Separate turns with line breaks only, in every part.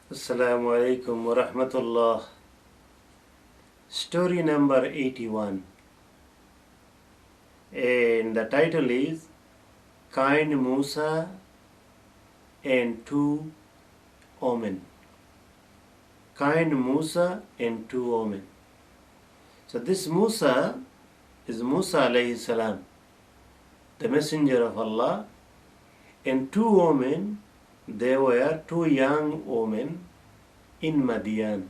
Assalamu alaikum wa rahmatullah. Story number 81. And the title is Kind Musa and Two Omen. Kind Musa and Two Omen. So this Musa is Musa alayhi salam, the messenger of Allah, and two women, they were two young women in Madian.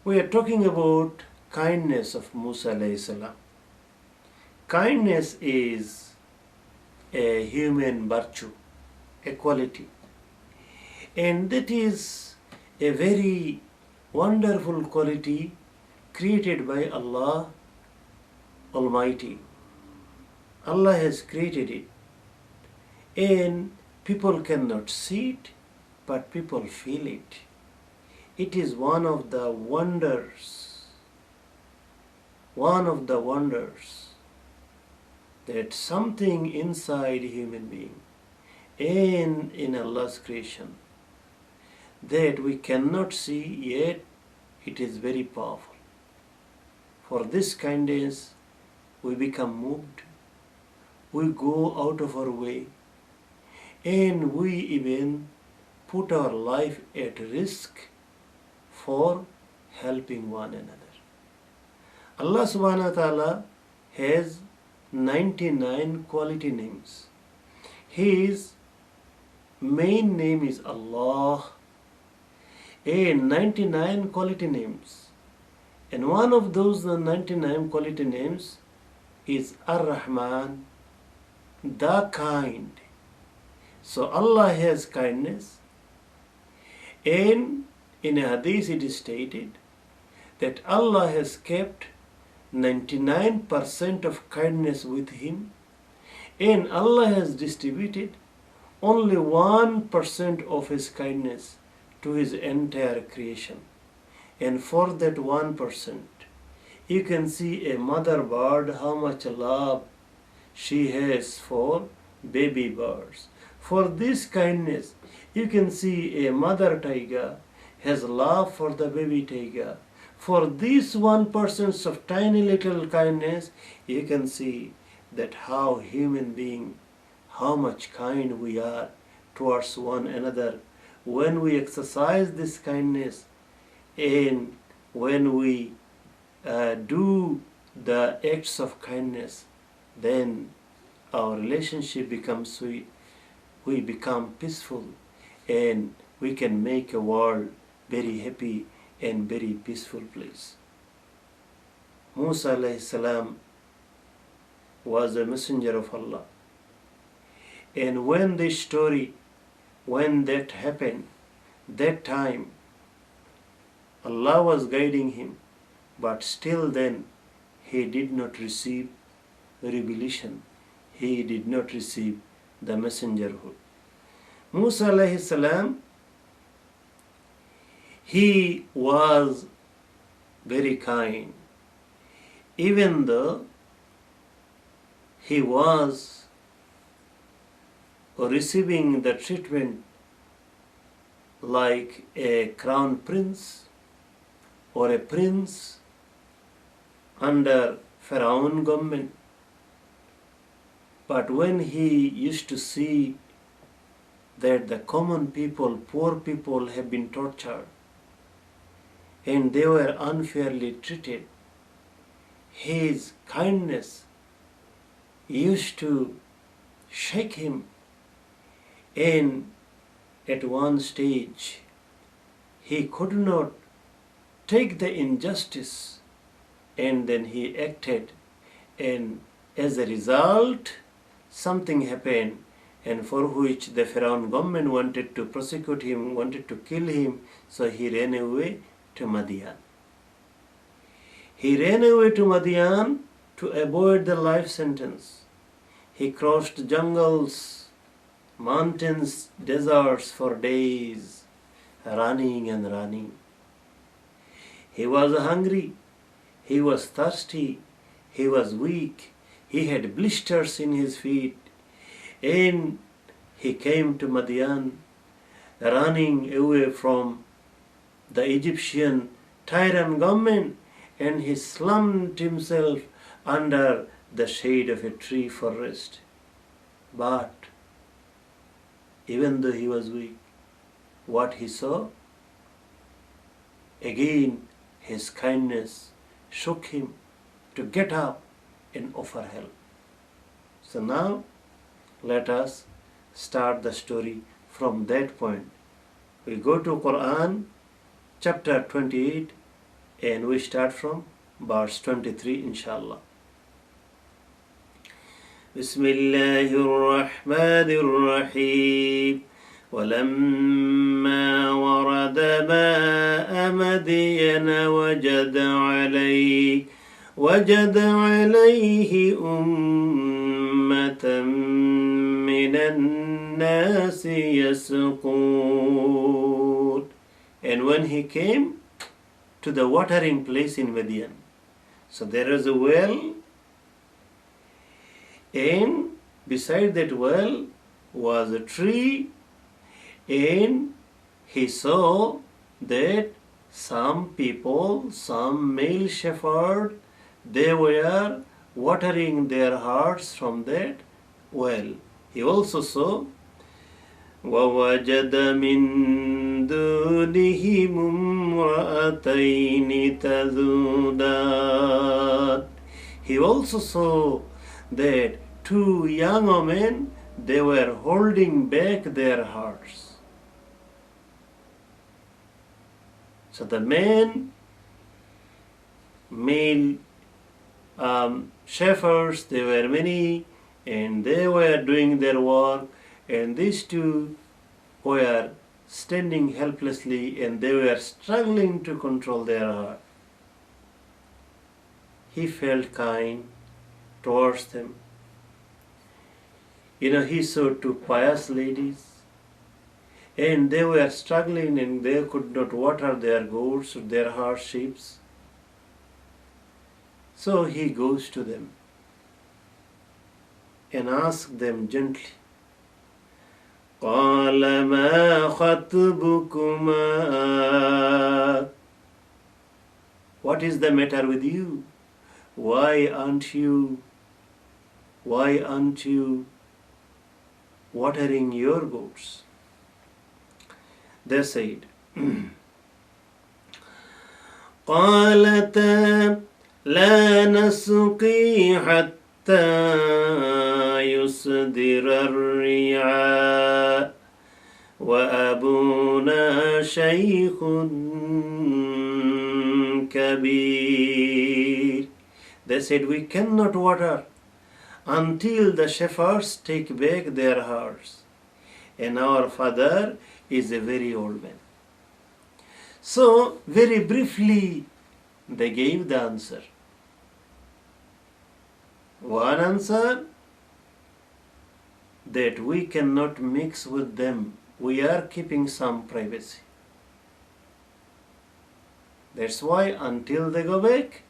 We are talking about kindness of Musa alayhi salam. Kindness is a human virtue, a quality, and that is a very wonderful quality created by Allah Almighty. Allah has created it, and people cannot see it, but people feel it. It is one of the wonders that something inside human being and in Allah's creation that we cannot see, yet it is very powerful. For this kindness we become moved, we go out of our way, and we even put our life at risk for helping one another. Allah subhanahu wa ta'ala has 99 quality names. His main name is Allah, and 99 quality names. And one of those 99 quality names is Ar-Rahman, the kind. So Allah has kindness, and in a hadith it is stated that Allah has kept 99% of kindness with him, and Allah has distributed only 1% of his kindness to his entire creation. And for that 1%, you can see a mother bird, how much love she has for baby birds. For this kindness, you can see a mother tiger has love for the baby tiger. For this 1% of tiny little kindness, you can see that how human being, how much kind we are towards one another. When we exercise this kindness and when we do the acts of kindness, then our relationship becomes sweet, we become peaceful, and we can make a world very happy and very peaceful place. Musa alayhi salam was a messenger of Allah, and when that happened, that time Allah was guiding him, but still then he did not receive revelation, he did not receive the messengerhood. Musa alayhi salam, he was very kind, even though he was receiving the treatment like a crown prince or a prince under Pharaoh government. But when he used to see that the common people, poor people have been tortured and they were unfairly treated, his kindness used to shake him, and at one stage he could not take the injustice, and then he acted, and as a result something happened, and for which the Pharaoh government wanted to prosecute him, wanted to kill him, so he ran away to Madian. He ran away to Madian to avoid the life sentence. He crossed jungles, mountains, deserts for days, running and running. He was hungry, he was thirsty, he was weak, he had blisters in his feet, and he came to Madian running away from the Egyptian tyrant government, and he slumped himself under the shade of a tree for rest. But even though he was weak, what he saw? Again, his kindness shook him to get up and offer help. So now, let us start the story from that point. We go to Quran chapter 28 and we start from verse 23 inshallah. Bismillahirrahmanirrahim. ولما ورد ماء مدين وجد عليه أمة من الناس يسقون. And when he came to the watering place in Midian, so there is a well, and beside that well was a tree, and he saw that some people, some male shepherd, they were watering their hearts from that well. He also saw وَوَجَدَ مِن دُونِهِمُ امْرَأَتَيْنِ تَذُودَانِ. He also saw that two young women, they were holding back their hearts. So the male shepherds, they were many, and they were doing their work, and these two were standing helplessly, and they were struggling to control their heart. He felt kind towards them. He saw two pious ladies, and they were struggling, and they could not water their goats or their sheep. So he goes to them and asks them gently, قَالَ مَا خَطْبُكُمَا. What is the matter with you? Why aren't you watering your goats? They said, قَالَتَا لَا نَسْقِي حَتَّى يُصْدِرَ الرِّعَاءُ وَأَبُونَا شَيْخٌ كَبِيرٌ. They said, we cannot water until the shepherds take back their hearts, and our father is a very old man. So, very briefly, they gave the answer. One answer, that we cannot mix with them. We are keeping some privacy. That's why until they go back,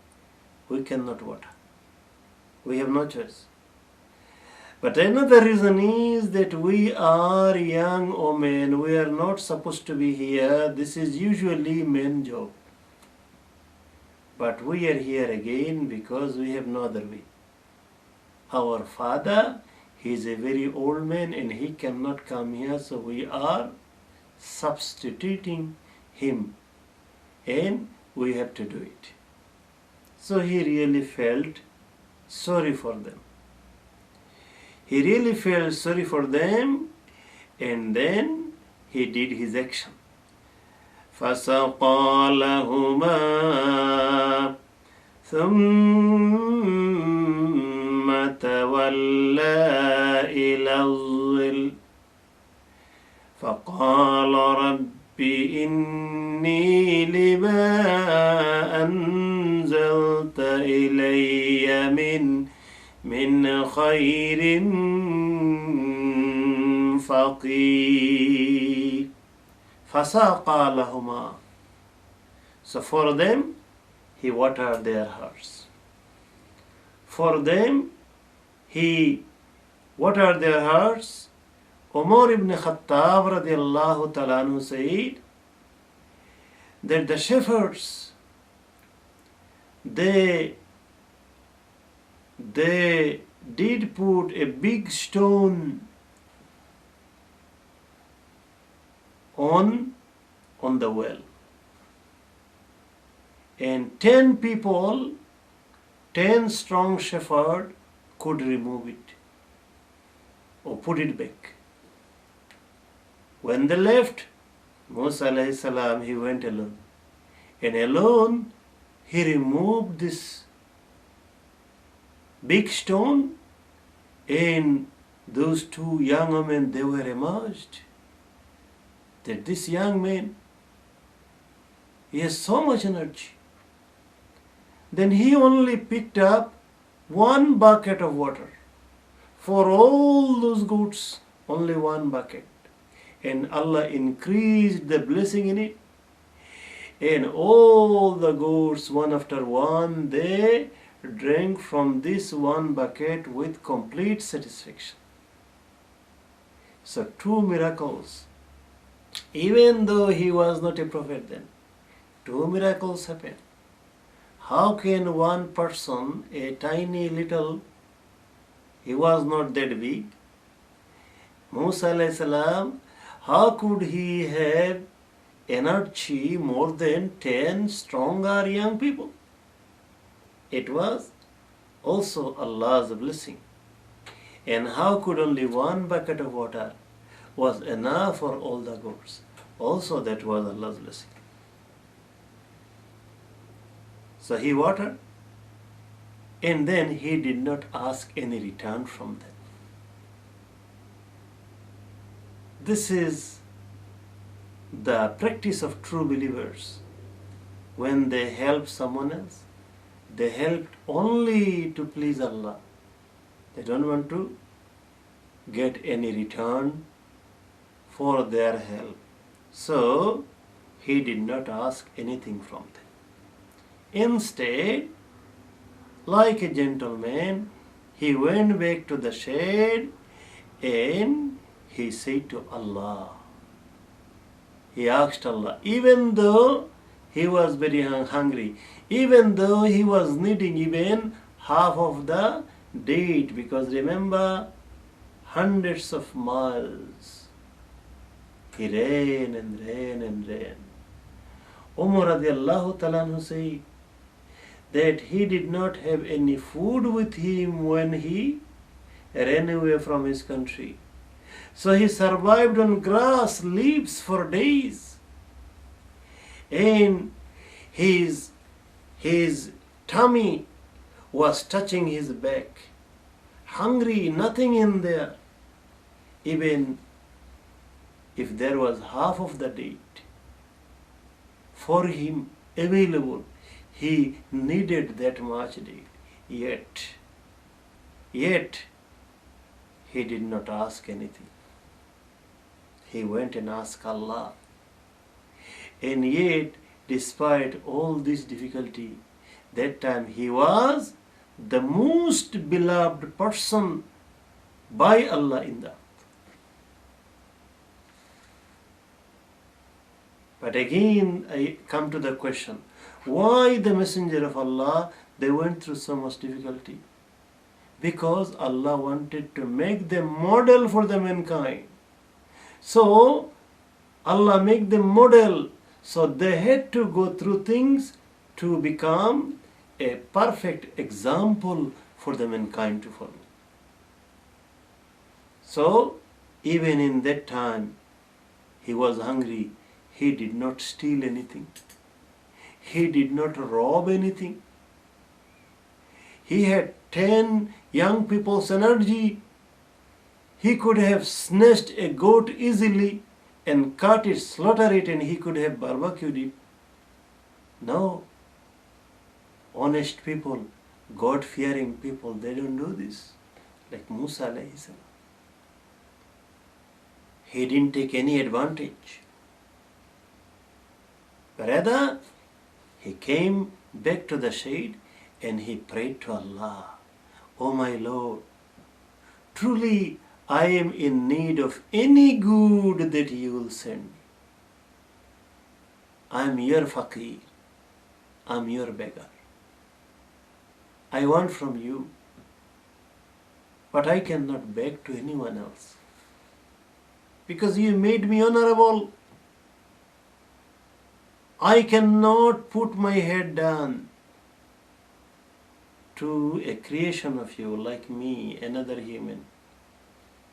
we cannot water. We have no choice. But another reason is that we are young women. We are not supposed to be here. This is usually men's job. But we are here again because we have no other way. Our father, he is a very old man and he cannot come here, so we are substituting him and we have to do it. So he really felt sorry for them. He really felt sorry for them, and then he did his action. فَسَقَى لَهُمَا ثُمَّ تَوَلَّى إِلَى الظِّلِّ فَقَالَ رَبِّ إِنِّي لِمَا أَنزَلْتَ إِلَيَّ من خير فقير. فساقى لهما. So for them, he watered their hearts. For them, he watered their hearts Umar ibn Khattab radiallahu ta'ala anhu said that the shepherds, they did put a big stone on the well, and 10 people, 10 strong shepherds could remove it or put it back. When they left, Musa alayhi salam, he went alone, and alone he removed this big stone, and those two young men, they were amazed that this young man, he has so much energy. Then he only picked up one bucket of water for all those goats, only one bucket, and Allah increased the blessing in it, and all the goats, one after one, they drank from this one bucket with complete satisfaction. So two miracles. Even though he was not a prophet then, two miracles happened. How can one person, a tiny little, he was not that big, Musa alayhi salam, how could he have energy more than 10 stronger young people? It was also Allah's blessing. And how could only one bucket of water was enough for all the goats? Also that was Allah's blessing. So he watered, and then he did not ask any return from them. This is the practice of true believers. When they help someone else, they helped only to please Allah. They don't want to get any return for their help. So he did not ask anything from them. Instead, like a gentleman, he went back to the shade and he said to Allah, he asked Allah, even though he was very hungry, even though he was needing even half of the date, because remember, hundreds of miles, he ran and ran and ran. Umar radiallahu ta'ala anhu said that he did not have any food with him when he ran away from his country. So he survived on grass, leaves for days. And his tummy was touching his back. Hungry, nothing in there. Even if there was half of the date for him available, he needed that much date. Yet, he did not ask anything. He went and asked Allah. And yet, despite all this difficulty, that time he was the most beloved person by Allah in the earth. But again, I come to the question, why the Messenger of Allah, they went through so much difficulty? Because Allah wanted to make them model for the mankind. So, Allah make them model. So they had to go through things to become a perfect example for the mankind to follow. So, even in that time, he was hungry. He did not steal anything. He did not rob anything. He had 10 young people's energy. He could have snatched a goat easily and cut it, slaughter it, and he could have barbecued it. No. Honest people, God-fearing people, they don't do this. Like Musa alayhi salam. He didn't take any advantage. Rather, he came back to the shade and he prayed to Allah, "Oh my Lord, truly I am in need of any good that you will send me. I am your faqir. I am your beggar. I want from you, but I cannot beg to anyone else. Because you made me honorable. I cannot put my head down to a creation of you like me, another human,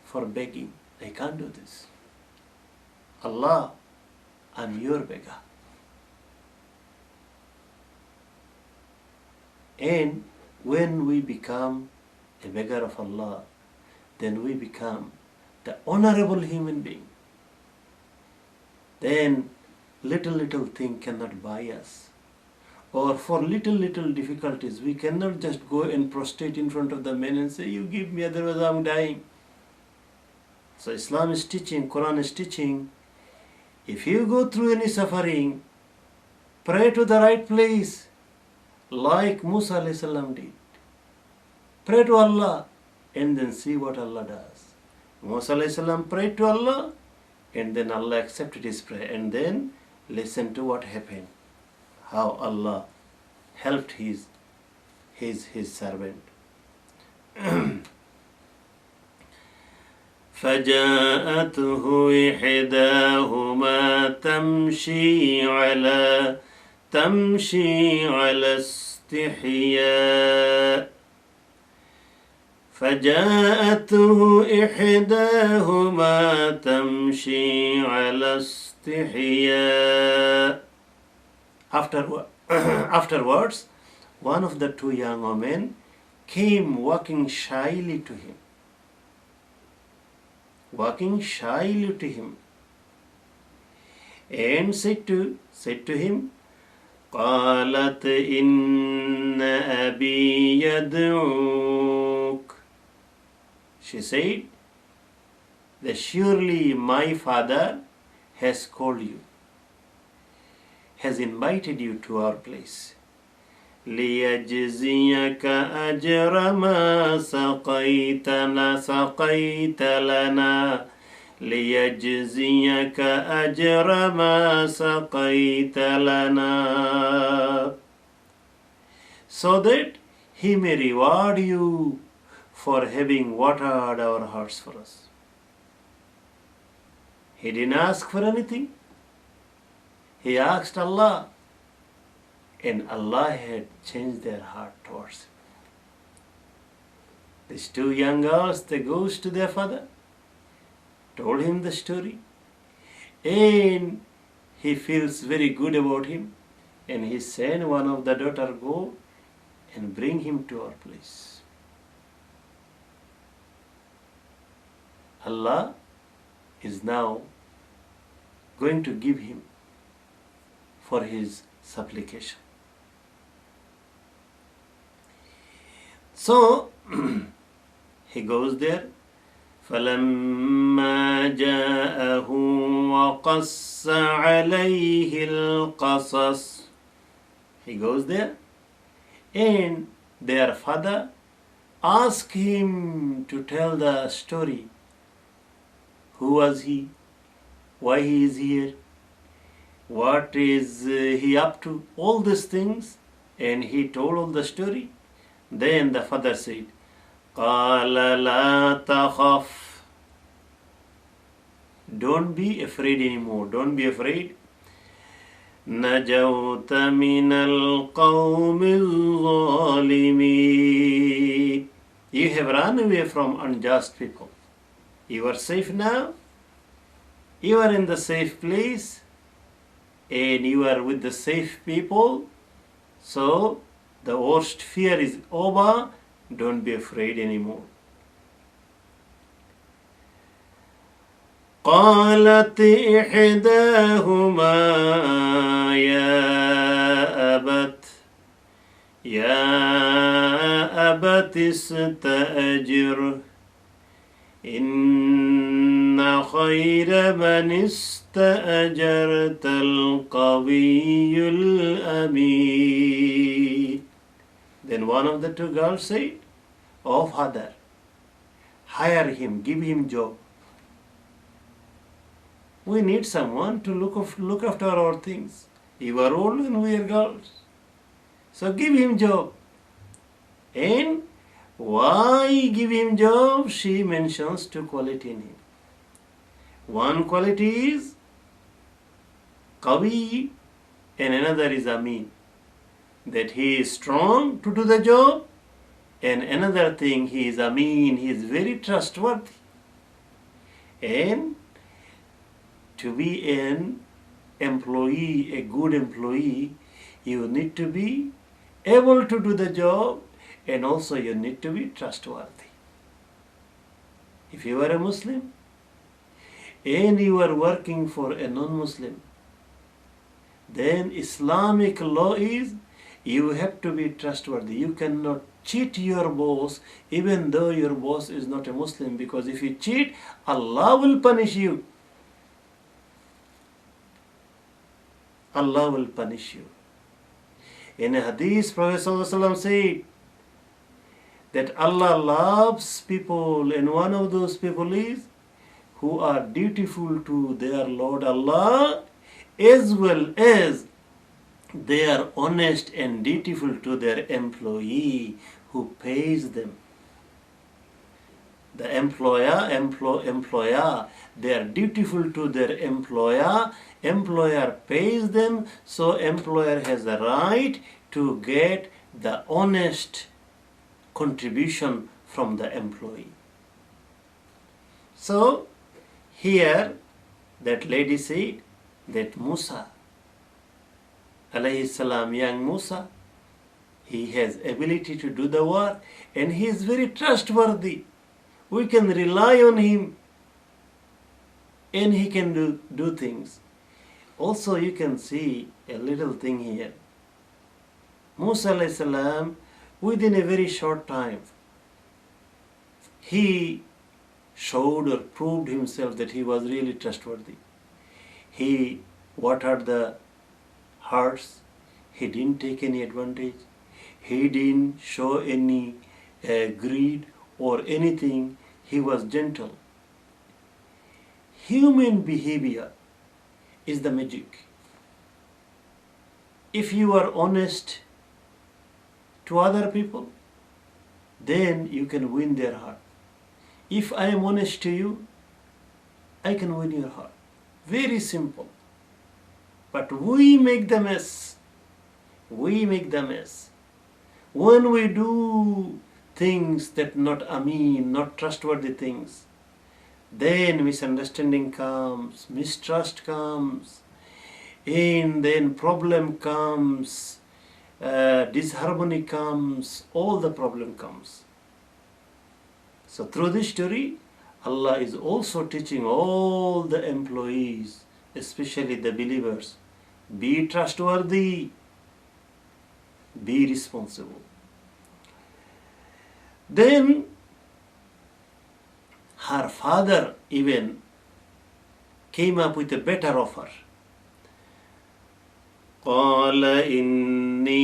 for begging. I can't do this. Allah, I'm your beggar. And when we become a beggar of Allah, then we become the honorable human being. Then little thing cannot buy us. Or for little difficulties, we cannot just go and prostrate in front of the man and say, you give me, otherwise I'm dying. So Islam is teaching, Quran is teaching, if you go through any suffering, pray to the right place, like Musa a.s. did. Pray to Allah and then see what Allah does. Musa a.s. prayed to Allah and then Allah accepted his prayer, and then listen to what happened. How Allah helped his servant. فجاءته إحداهما تمشي على استحياء فجاءته إحداهما تمشي على استحياء. Afterwards, one of the two young men came walking shyly to him. And said to him, قالت إن أبي يدعوك. She said that surely my father has called you, has invited you to our place. ليجزيك أجر ما سقيت لنا ليجزيك أجر ما سقيت لنا, so that he may reward you for having watered our hearts for us. He didn't ask for anything. He asked Allah, and Allah had changed their heart towards him. These two young girls, they goes to their father, told him the story, and he feels very good about him, and he sent one of the daughter, go and bring him to our place. Allah is now going to give him for his supplication. So he goes there. فَلَمَّا جَاءَهُ وَقَصَّ عَلَيْهِ الْقَصَصِ. He goes there, and their father asked him to tell the story. Who was he? Why he is here? What is he up to? All these things. And he told all the story. Then the father said, قَالَ لَا تَخَفْ. Don't be afraid anymore. Don't be afraid. نَجَوْتَ مِنَ الْقَوْمِ الظَّالِمِينَ. You have run away from unjust people. You are safe now. You are in the safe place. And you are with the safe people. So the worst fear is over. Don't be afraid anymore. قالت إحداهما يا أبت استأجره إن خير من استأجرت القوي الأمين. Then one of the two girls said, Oh father, hire him, give him job. We need someone to look after our things. You are old and we are girls. So give him job. And why give him job? She mentions two qualities in him. One quality is Qawi and another is Amin. That he is strong to do the job, and another thing, he is Amin, he is very trustworthy. And to be an employee, a good employee, you need to be able to do the job, and also you need to be trustworthy. If you are a Muslim and you are working for a non-Muslim, then Islamic law is you have to be trustworthy. You cannot cheat your boss even though your boss is not a Muslim, because if you cheat, Allah will punish you. Allah will punish you. In a hadith, Prophet ﷺ said that Allah loves people, and one of those people is who are dutiful to their Lord Allah, as well as they are honest and dutiful to their employee who pays them. The employer, they are dutiful to their employer pays them, so employer has a right to get the honest contribution from the employee. So here that lady said that Musa alayhi salam, young Musa, he has ability to do the work and he is very trustworthy. We can rely on him and he can do things. Also you can see a little thing here. Musa alayhi salam, within a very short time, he showed or proved himself that he was really trustworthy. He watered the hearts, he didn't take any advantage, he didn't show any greed or anything, he was gentle. Human behavior is the magic. If you are honest to other people, then you can win their heart. If I am honest to you, I can win your heart. Very simple. But we make the mess. We make the mess. When we do things that not Ameen, not trustworthy things, then misunderstanding comes, mistrust comes, and then problem comes, disharmony comes, all the problem comes. So through this story, Allah is also teaching all the employees, especially the believers, be trustworthy, be responsible. Then her father even came up with a better offer. قال إني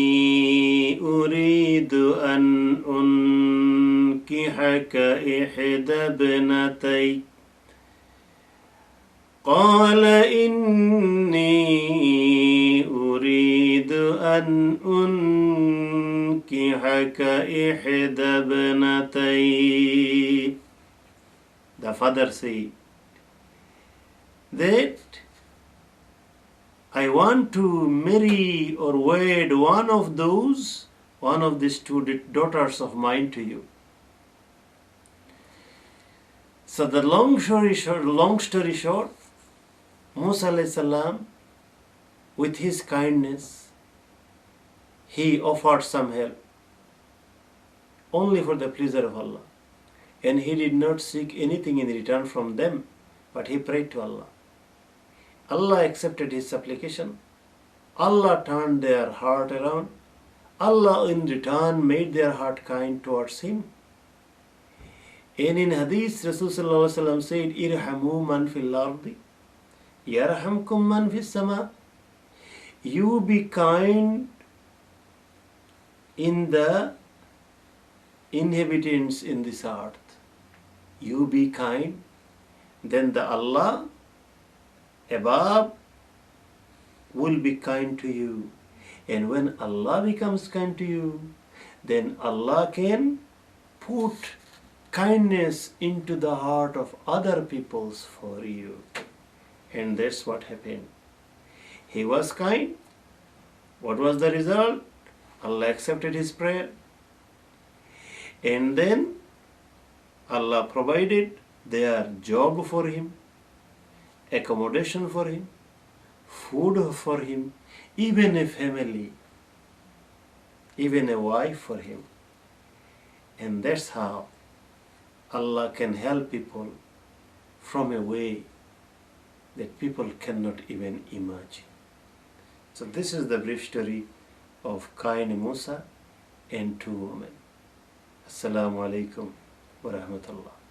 أريد أن أنكحك إحدى ابنتي قال إني أريد أن أنكحك إحدى ابنتي. The father said that I want to marry or wed one of these two daughters of mine to you. So the long story short, Musa alayhi salam, with his kindness, he offered some help only for the pleasure of Allah. And he did not seek anything in return from them, but he prayed to Allah. Allah accepted his supplication. Allah turned their heart around. Allah in return made their heart kind towards him. And in Hadith, Rasulullah said, Irhamu man fil ardi, yarhamkum man fis sama. You be kind in the inhabitants in this earth. you be kind, then the Allah above will be kind to you. And when Allah becomes kind to you, then Allah can put kindness into the heart of other peoples for you. And that's what happened. He was kind. What was the result? Allah accepted his prayer. And then Allah provided their job for him, accommodation for him, food for him, even a family, even a wife for him. And that's how Allah can help people from a way that people cannot even imagine. So this is the brief story of kind Musa and two women. Assalamu alaikum wa rahmatullah.